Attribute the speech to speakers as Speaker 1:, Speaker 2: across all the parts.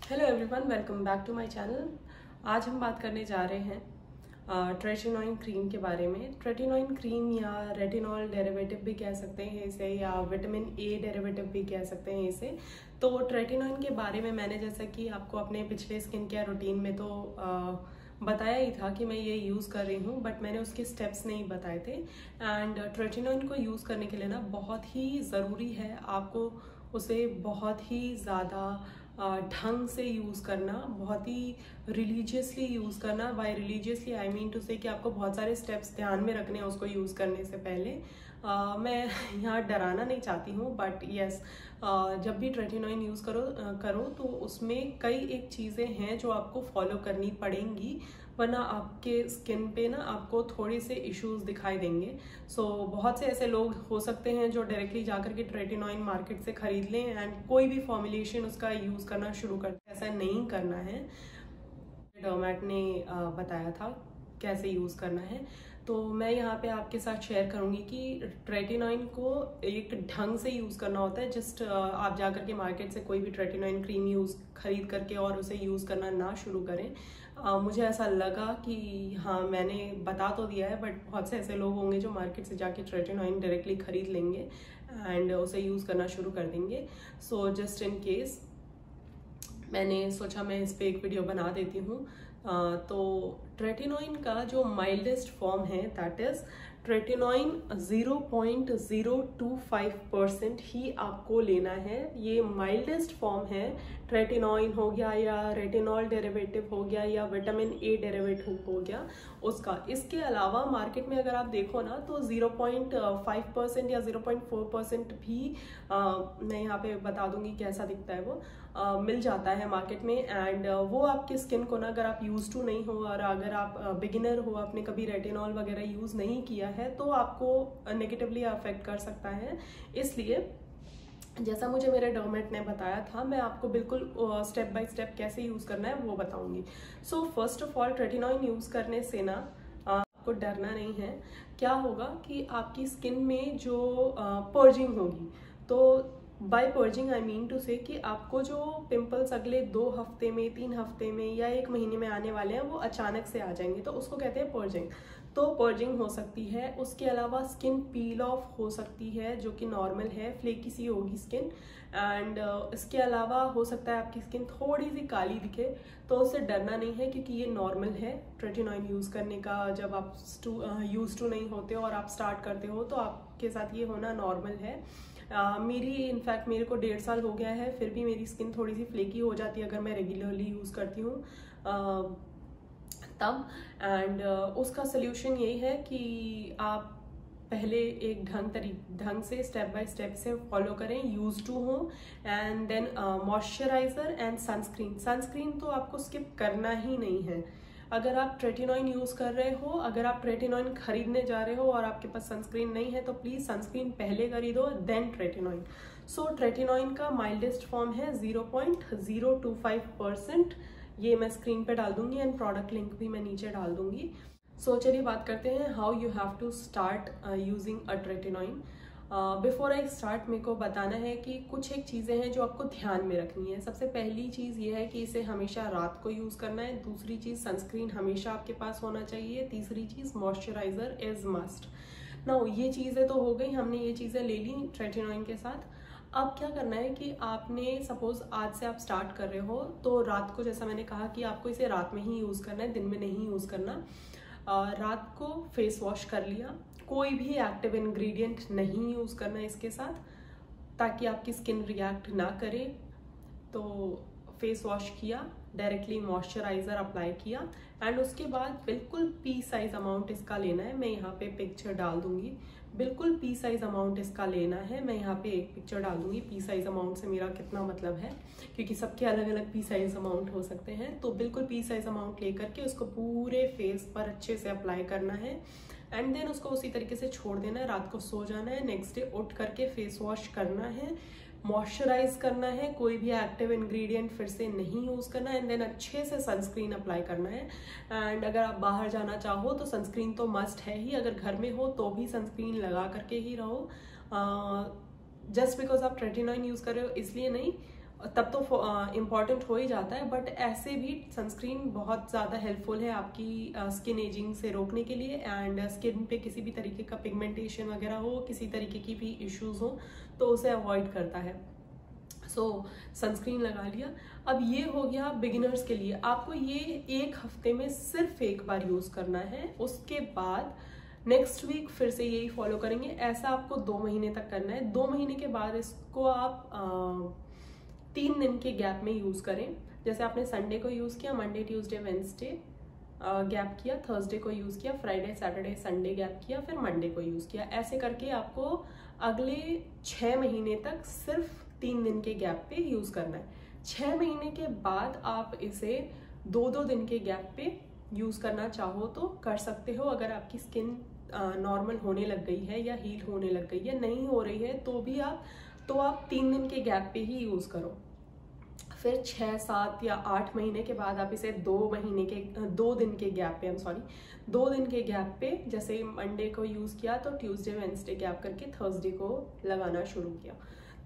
Speaker 1: Hello everyone, welcome back to my channel. आज हम बात करने जा रहे हैं ट्रेटिनॉइन क्रीम के बारे में। ट्रेटिनॉइन क्रीम या रेटिनॉल डेरिवेटिव भी कह सकते हैं इसे, या विटामिन ए डेरिवेटिव भी कह सकते हैं इसे। तो ट्रेटिनॉइन के बारे में मैंने जैसा कि आपको अपने पिछले स्किन केयर रूटीन में तो बताया ही था कि मैं ये यूज़ कर रही हूँ, बट मैंने उसके स्टेप्स नहीं बताए थे। एंड ट्रेटिनॉइन को यूज़ करने के लिए ना बहुत ही ज़रूरी है आपको उसे बहुत ही ज़्यादा ढंग से यूज़ करना, बहुत ही रिलीजियसली यूज़ करना। By religiously I mean to say कि आपको बहुत सारे स्टेप्स ध्यान में रखने हैं उसको यूज़ करने से पहले। मैं यहाँ डराना नहीं चाहती हूँ, बट यस, जब भी ट्रेटिनॉइन यूज़ करो तो उसमें कई एक चीज़ें हैं जो आपको फॉलो करनी पड़ेंगी, वरना आपके स्किन पे ना आपको थोड़े से इश्यूज दिखाई देंगे। सो बहुत से ऐसे लोग हो सकते हैं जो डायरेक्टली जाकर के ट्रेटिनॉइन मार्केट से खरीद लें एंड कोई भी फॉर्मुलेशन उसका यूज़ करना शुरू कर दें। ऐसा नहीं करना है। डर्मेट ने बताया था कैसे यूज़ करना है, तो मैं यहाँ पे आपके साथ शेयर करूँगी कि ट्रेटिनॉइन को एक ढंग से यूज़ करना होता है। जस्ट आप जाकर के मार्केट से कोई भी ट्रेटिनॉइन क्रीम खरीद करके और उसे यूज़ करना ना शुरू करें। मुझे ऐसा लगा कि हाँ, मैंने बता तो दिया है, बट बहुत से ऐसे लोग होंगे जो मार्केट से जाके ट्रेटिनॉइन डायरेक्टली खरीद लेंगे एंड उसे यूज़ करना शुरू कर देंगे। सो जस्ट इन केस मैंने सोचा मैं इस पे एक वीडियो बना देती हूँ। तो ट्रेटिनॉइन का जो माइल्डेस्ट फॉर्म है दैट इज ट्रेटिनॉइन 0.025% ही आपको लेना है। ये माइल्डेस्ट फॉर्म है। ट्रेटिनॉइन हो गया या रेटिनॉल डेरिवेटिव हो गया या विटामिन ए डेरिवेटिव हो गया उसका। इसके अलावा मार्केट में अगर आप देखो ना तो 0.5% या 0.4% भी मैं यहाँ पे बता दूंगी कैसा दिखता है वो, मिल जाता है मार्केट में। एंड वो आपकी स्किन को ना, अगर आप यूज टू नहीं हो और अगर आप बिगिनर हो, आपने कभी रेटिनॉल वगैरह यूज नहीं किया है, तो आपको नेगेटिवली अफेक्ट कर सकता है। इसलिए जैसा मुझे मेरे डर्मेट ने बताया था, मैं आपको बिल्कुल स्टेप बाय स्टेप कैसे यूज करना है वो बताऊंगी। So first of all, tretinoin use करने से ना आपको डरना नहीं है। क्या होगा कि आपकी स्किन में जो पर्जिंग होगी, तो by purging I mean to say कि आपको जो पिंपल्स अगले 2 हफ्ते में, 3 हफ्ते में या 1 महीने में आने वाले हैं वो अचानक से आ जाएंगे, तो उसको कहते हैं पर्जिंग। तो पर्जिंग हो सकती है। उसके अलावा स्किन पील ऑफ हो सकती है, जो कि नॉर्मल है, फ्लेकी सी होगी स्किन। एंड इसके अलावा हो सकता है आपकी स्किन थोड़ी सी काली दिखे, तो उससे डरना नहीं है क्योंकि ये नॉर्मल है ट्रेटिनॉइन यूज़ करने का। जब आप यूज टू नहीं होते और आप स्टार्ट करते हो तो आपके साथ ये होना नॉर्मल है। इनफैक्ट मेरे को 1.5 साल हो गया है, फिर भी मेरी स्किन थोड़ी सी फ्लेकी हो जाती है अगर मैं रेगुलरली यूज़ करती हूँ तब। एंड उसका सोल्यूशन यही है कि आप पहले एक ढंग से स्टेप बाय स्टेप से फॉलो करें, यूज टू हो। And then moisturiser and sunscreen तो आपको स्किप करना ही नहीं है। अगर आप ट्रेटिनॉइन यूज कर रहे हो, अगर आप ट्रेटिनॉइन खरीदने जा रहे हो और आपके पास सनस्क्रीन नहीं है, तो प्लीज सनस्क्रीन पहले खरीदो देन ट्रेटिनॉइन। सो ट्रेटिनॉइन का माइल्डेस्ट फॉर्म है 0.025%। ये मैं स्क्रीन पे डाल दूंगी एंड प्रोडक्ट लिंक भी मैं नीचे डाल दूंगी। सो चलिए बात करते हैं how you have to start using a tretinoin. Before I start, मेरे को बताना है कि कुछ एक चीज़ें हैं जो आपको ध्यान में रखनी है। सबसे पहली चीज़ ये है कि इसे हमेशा रात को यूज़ करना है। दूसरी चीज़, सनस्क्रीन हमेशा आपके पास होना चाहिए। तीसरी चीज़, मॉइस्चराइजर इज मस्ट। नाउ ये चीज़ें तो हो गई, हमने ये चीज़ें ले ली ट्रेटिनॉइन के साथ। अब क्या करना है कि आपने सपोज आज से आप स्टार्ट कर रहे हो, तो रात को, जैसा मैंने कहा कि आपको इसे रात में ही यूज़ करना है, दिन में नहीं यूज़ करना। रात को फेस वॉश कर लिया, कोई भी एक्टिव इंग्रेडिएंट नहीं यूज़ करना इसके साथ ताकि आपकी स्किन रिएक्ट ना करे। तो फेस वॉश किया, डायरेक्टली मॉइस्चराइजर अप्लाई किया एंड उसके बाद बिल्कुल पी साइज अमाउंट इसका लेना है। मैं यहाँ पे पिक्चर डाल दूंगी। बिल्कुल पी साइज अमाउंट इसका लेना है। मैं यहाँ पे एक पिक्चर डाल दूंगी। पी साइज अमाउंट से मेरा कितना मतलब है, क्योंकि सबके अलग अलग पी साइज अमाउंट हो सकते हैं। तो बिल्कुल पी साइज अमाउंट लेकर के उसको पूरे फेस पर अच्छे से अप्लाई करना है एंड देन उसको उसी तरीके से छोड़ देना है। रात को सो जाना है, नेक्स्ट डे उठ करके फेस वॉश करना है, मॉइस्चराइज करना है, कोई भी एक्टिव इंग्रेडिएंट फिर से नहीं यूज करना है एंड देन अच्छे से सनस्क्रीन अप्लाई करना है। एंड अगर आप बाहर जाना चाहो तो सनस्क्रीन तो मस्ट है ही, अगर घर में हो तो भी सनस्क्रीन लगा करके ही रहो। जस्ट बिकॉज आप ट्रेटिनॉइन यूज कर रहे हो इसलिए नहीं, तब तो इम्पॉर्टेंट हो ही जाता है, बट ऐसे भी सनस्क्रीन बहुत ज़्यादा हेल्पफुल है आपकी स्किन एजिंग से रोकने के लिए, एंड स्किन पे किसी भी तरीके का पिगमेंटेशन वगैरह हो, किसी तरीके की भी इश्यूज हो तो उसे अवॉइड करता है। सो सनस्क्रीन लगा लिया। अब ये हो गया बिगिनर्स के लिए, आपको ये एक हफ्ते में सिर्फ एक बार यूज़ करना है, उसके बाद नेक्स्ट वीक फिर से यही फॉलो करेंगे। ऐसा आपको 2 महीने तक करना है। 2 महीने के बाद इसको आप 3 दिन के गैप में यूज़ करें। जैसे आपने संडे को यूज़ किया, मंडे ट्यूसडे वेंसडे गैप किया, थर्सडे को यूज़ किया, फ्राइडे सैटरडे संडे गैप किया, फिर मंडे को यूज़ किया। ऐसे करके आपको अगले 6 महीने तक सिर्फ 3 दिन के गैप पे यूज़ करना है। 6 महीने के बाद आप इसे 2-2 दिन के गैप पे यूज़ करना चाहो तो कर सकते हो। अगर आपकी स्किन नॉर्मल होने लग गई है या हील होने लग गई है, नहीं हो रही है तो भी आप 3 दिन के गैप पे ही यूज़ करो। फिर 6, 7 या 8 महीने के बाद आप इसे 2 दिन के गैप पे 2 दिन के गैप पे, जैसे मंडे को यूज़ किया तो ट्यूसडे वेंसडे गैप करके थर्सडे को लगाना शुरू किया।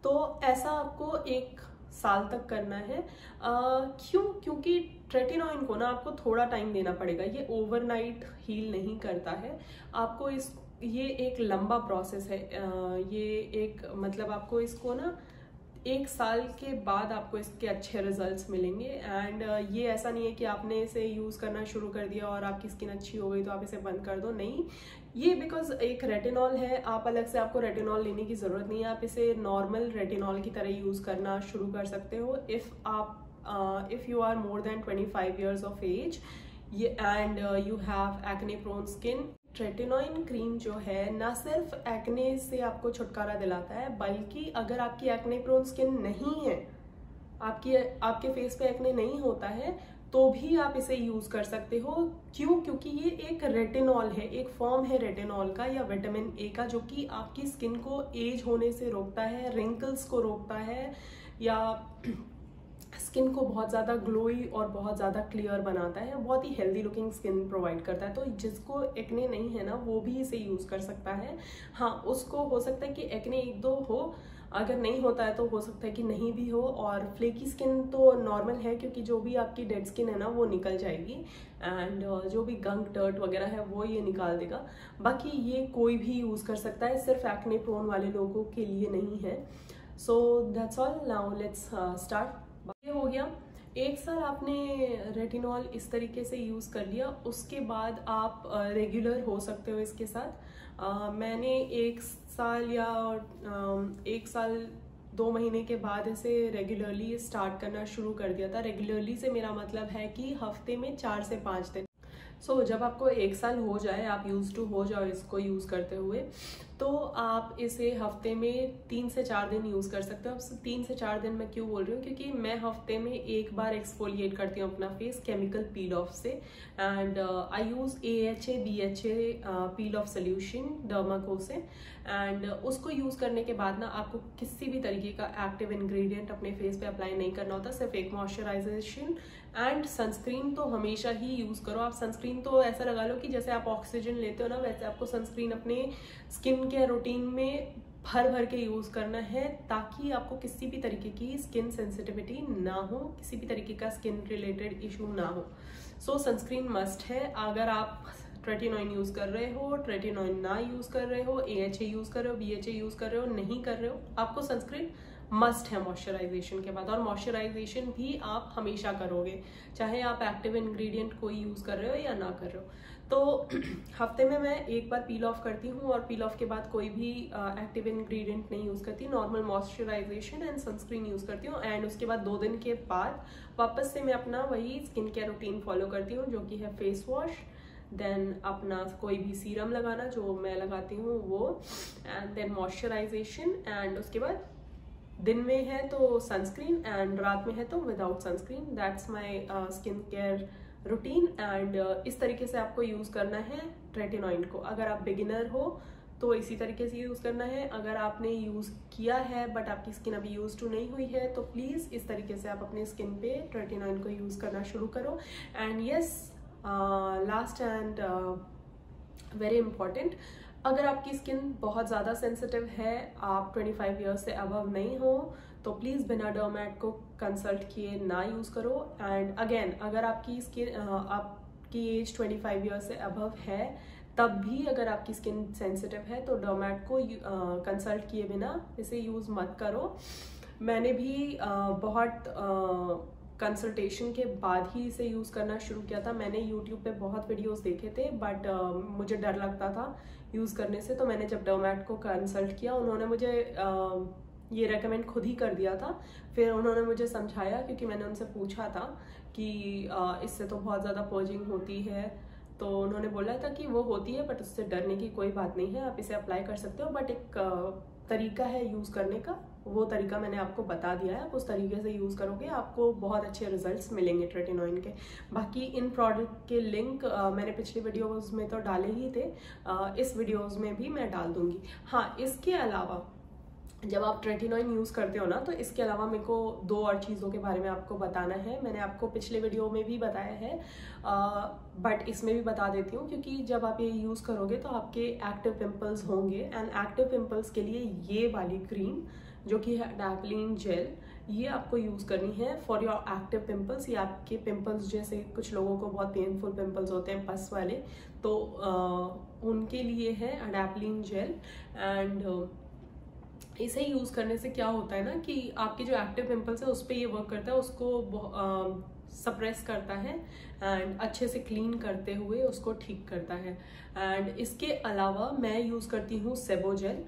Speaker 1: तो ऐसा आपको 1 साल तक करना है। क्योंकि ट्रेटिनॉइन को ना आपको थोड़ा टाइम देना पड़ेगा, ये ओवरनाइट हील नहीं करता है। आपको ये एक लंबा प्रोसेस है। ये एक मतलब आपको इसको ना 1 साल के बाद आपको इसके अच्छे रिजल्ट्स मिलेंगे। एंड ये ऐसा नहीं है कि आपने इसे यूज़ करना शुरू कर दिया और आपकी स्किन अच्छी हो गई तो आप इसे बंद कर दो, नहीं। ये बिकॉज एक रेटिनॉल है, आप अलग से आपको रेटिनॉल लेने की ज़रूरत नहीं है। आप इसे नॉर्मल रेटिनॉल की तरह यूज़ करना शुरू कर सकते हो if you are more than 25 years of age and you have acne prone skin. Tretinoin cream जो है ना सिर्फ एक्ने से आपको छुटकारा दिलाता है, बल्कि अगर आपकी एक्ने प्रोन स्किन नहीं है, आपके फेस पे एक्ने नहीं होता है, तो भी आप इसे यूज कर सकते हो। क्योंकि ये एक रेटिनॉल है, एक फॉर्म है रेटिनॉल का या विटामिन ए का, जो कि आपकी स्किन को एज होने से रोकता है, रिंकल्स को रोकता है, या स्किन को बहुत ज़्यादा ग्लोई और बहुत ज़्यादा क्लियर बनाता है, बहुत ही हेल्दी लुकिंग स्किन प्रोवाइड करता है। तो जिसको एक्ने नहीं है ना, वो भी इसे यूज़ कर सकता है। हाँ, उसको हो सकता है कि एक्ने 1-2 हो, अगर नहीं होता है तो हो सकता है कि नहीं भी हो। और फ्लेकी स्किन तो नॉर्मल है, क्योंकि जो भी आपकी डेड स्किन है ना वो निकल जाएगी, एंड जो भी गंक डर्ट वगैरह है वो ये निकाल देगा। बाकी ये कोई भी यूज़ कर सकता है, सिर्फ एक्ने प्रोन वाले लोगों के लिए नहीं है। So that's all, now let's start. ये हो गया 1 साल आपने रेटिनॉल इस तरीके से यूज़ कर लिया, उसके बाद आप रेगुलर हो सकते हो इसके साथ। मैंने 1 साल या 1 साल 2 महीने के बाद इसे रेगुलरली स्टार्ट करना शुरू कर दिया था। रेगुलरली से मेरा मतलब है कि हफ्ते में 4 से 5 दिन। जब आपको 1 साल हो जाए, आप यूज टू हो जाओ इसको यूज़ करते हुए, तो आप इसे हफ्ते में 3 से 4 दिन यूज़ कर सकते हो। अब 3 से 4 दिन मैं क्यों बोल रही हूँ, क्योंकि मैं हफ्ते में 1 बार एक्सफोलिएट करती हूँ अपना फेस केमिकल पील ऑफ से, and I use AHA BHA peel off solution Derma Co से। एंड उसको यूज़ करने के बाद ना आपको किसी भी तरीके का एक्टिव इंग्रेडिएंट अपने फेस पे अप्लाई नहीं करना होता, सिर्फ एक मॉइस्चराइजेशन एंड सनस्क्रीन तो हमेशा ही यूज़ करो। आप सनस्क्रीन तो ऐसा लगा लो कि जैसे आप ऑक्सीजन लेते हो ना, वैसे आपको सनस्क्रीन अपने स्किन केयर रूटीन में भर के यूज़ करना है, ताकि आपको किसी भी तरीके की स्किन सेंसिटिविटी ना हो, किसी भी तरीके का स्किन रिलेटेड इशू ना हो। सनस्क्रीन मस्ट है। अगर आप ट्रेटिनॉइन यूज़ कर रहे हो, ट्रेटिनॉइन ना यूज़ कर रहे हो, AHA यूज़ कर रहे हो, BHA यूज़ कर रहे हो, नहीं कर रहे हो, आपको सनस्क्रीन मस्ट है मॉइस्चराइजेशन के बाद। और मॉइस्चराइजेशन भी आप हमेशा करोगे, चाहे आप एक्टिव इंग्रेडिएंट कोई यूज़ कर रहे हो या ना कर रहे हो। तो हफ्ते में मैं 1 बार पील ऑफ करती हूँ, और पील ऑफ के बाद कोई भी एक्टिव इंग्रेडिएंट नहीं यूज़ करती, normal moisturisation and sunscreen use करती हूँ। एंड उसके बाद 2 दिन के बाद वापस से मैं अपना वही स्किन केयर रूटीन फॉलो करती हूँ, जो कि है फेस वॉश, देन अपना कोई भी सीरम लगाना जो मैं लगाती हूँ वो, एंड देन मॉइस्चराइजेशन, एंड उसके बाद दिन में है तो सनस्क्रीन एंड रात में है तो without sunscreen. That's my skin care routine. And इस तरीके से आपको यूज़ करना है ट्रेटिनॉइन को। अगर आप बिगिनर हो तो इसी तरीके से यूज़ करना है। अगर आपने यूज़ किया है बट आपकी स्किन अभी यूज टू नहीं हुई है, तो प्लीज़ इस तरीके से आप अपनी स्किन पे ट्रेटिनॉइन को यूज़ करना शुरू करो। And yes, last and very important, अगर आपकी स्किन बहुत ज़्यादा सेंसिटिव है, आप 25 ईयर्स से अबव नहीं हो, तो प्लीज़ बिना डर्मैट को कंसल्ट किए ना यूज़ करो। एंड अगेन, अगर आपकी एज 25 ईयर्स से अबव है, तब भी अगर आपकी स्किन सेंसिटिव है तो डर्मैट को कंसल्ट किए बिना इसे यूज़ मत करो। मैंने भी बहुत कंसल्टेशन के बाद ही इसे यूज़ करना शुरू किया था। मैंने यूट्यूब पे बहुत वीडियोस देखे थे, बट मुझे डर लगता था यूज़ करने से। तो मैंने जब डर्मैट को कंसल्ट किया, उन्होंने मुझे ये रेकमेंड खुद ही कर दिया था। फिर उन्होंने मुझे समझाया, क्योंकि मैंने उनसे पूछा था कि इससे तो बहुत ज़्यादा पर्जिंग होती है। तो उन्होंने बोला था कि वो होती है, बट उससे डरने की कोई बात नहीं है, आप इसे अप्लाई कर सकते हो। बट एक तरीका है यूज़ करने का, वो तरीका मैंने आपको बता दिया है। आप उस तरीके से यूज़ करोगे, आपको बहुत अच्छे रिजल्ट्स मिलेंगे ट्रेटिनॉइन के। बाकी इन प्रोडक्ट के लिंक मैंने पिछली वीडियोज़ में तो डाले ही थे, इस वीडियोज़ में भी मैं डाल दूंगी। हाँ, इसके अलावा जब आप ट्रेटिनॉइन यूज़ करते हो ना, तो इसके अलावा मेरे को 2 और चीज़ों के बारे में आपको बताना है। मैंने आपको पिछले वीडियो में भी बताया है, बट इसमें भी बता देती हूँ, क्योंकि जब आप ये यूज़ करोगे तो आपके एक्टिव पिंपल्स होंगे। एंड एक्टिव पिंपल्स के लिए ये वाली क्रीम, जो कि है अडैप्लिन जेल, ये आपको यूज़ करनी है फॉर योर एक्टिव पिंपल्स। ये आपके पिंपल्स, जैसे कुछ लोगों को बहुत पेनफुल पिंपल्स होते हैं पस वाले, तो उनके लिए है अडैप्लिन जेल। एंड इसे यूज़ करने से क्या होता है ना, कि आपके जो एक्टिव पिंपल्स है उस पर ये वर्क करता है, उसको सप्रेस करता है एंड अच्छे से क्लीन करते हुए उसको ठीक करता है। एंड इसके अलावा मैं यूज़ करती हूँ सेबोजेल।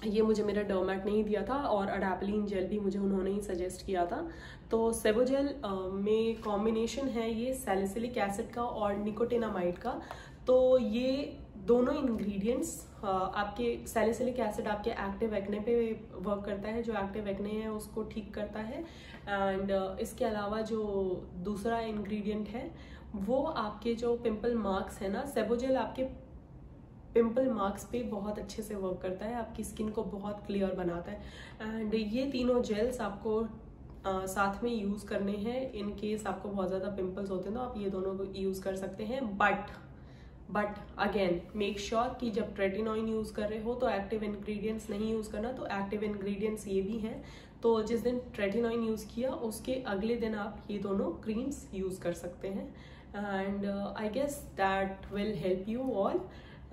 Speaker 1: ये मुझे मेरा डर्मैट ने ही दिया था, और अडैप्लिन जेल भी मुझे उन्होंने ही सजेस्ट किया था। तो सेबोजेल में कॉम्बिनेशन है ये सैलिसिलिक एसिड का और निकोटिनामाइड का। तो ये दोनों इंग्रेडिएंट्स, आपके सैलिसिलिक एसिड आपके एक्टिव एक्ने पे वर्क करता है, जो एक्टिव एक्ने है उसको ठीक करता है। एंड इसके अलावा जो दूसरा इंग्रेडिएंट है वो आपके जो पिंपल मार्क्स है ना, सेबोजेल आपके पिंपल मार्क्स पे बहुत अच्छे से वर्क करता है, आपकी स्किन को बहुत क्लियर बनाता है। एंड ये तीनों जेल्स आपको साथ में यूज़ करने हैं। इन केस आपको बहुत ज़्यादा पिंपल्स होते हैं तो आप ये दोनों को यूज़ कर सकते हैं। बट अगेन मेक श्योर कि जब ट्रेटिनॉइन यूज़ कर रहे हो तो एक्टिव इंग्रेडिएंट्स नहीं यूज़ करना। तो एक्टिव इंग्रेडिएंट्स ये भी हैं, तो जिस दिन ट्रेटिनॉइन यूज़ किया उसके अगले दिन आप ये दोनों क्रीम्स यूज़ कर सकते हैं। And I guess that will help you all.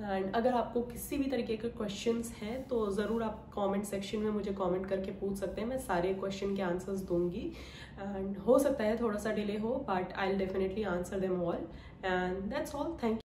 Speaker 1: And अगर आपको किसी भी तरीके के क्वेश्चंस हैं तो ज़रूर आप कमेंट सेक्शन में मुझे कमेंट करके पूछ सकते हैं, मैं सारे क्वेश्चन के आंसर्स दूंगी। एंड हो सकता है थोड़ा सा डिले हो, but I will definitely answer them all. And that's all, thank you.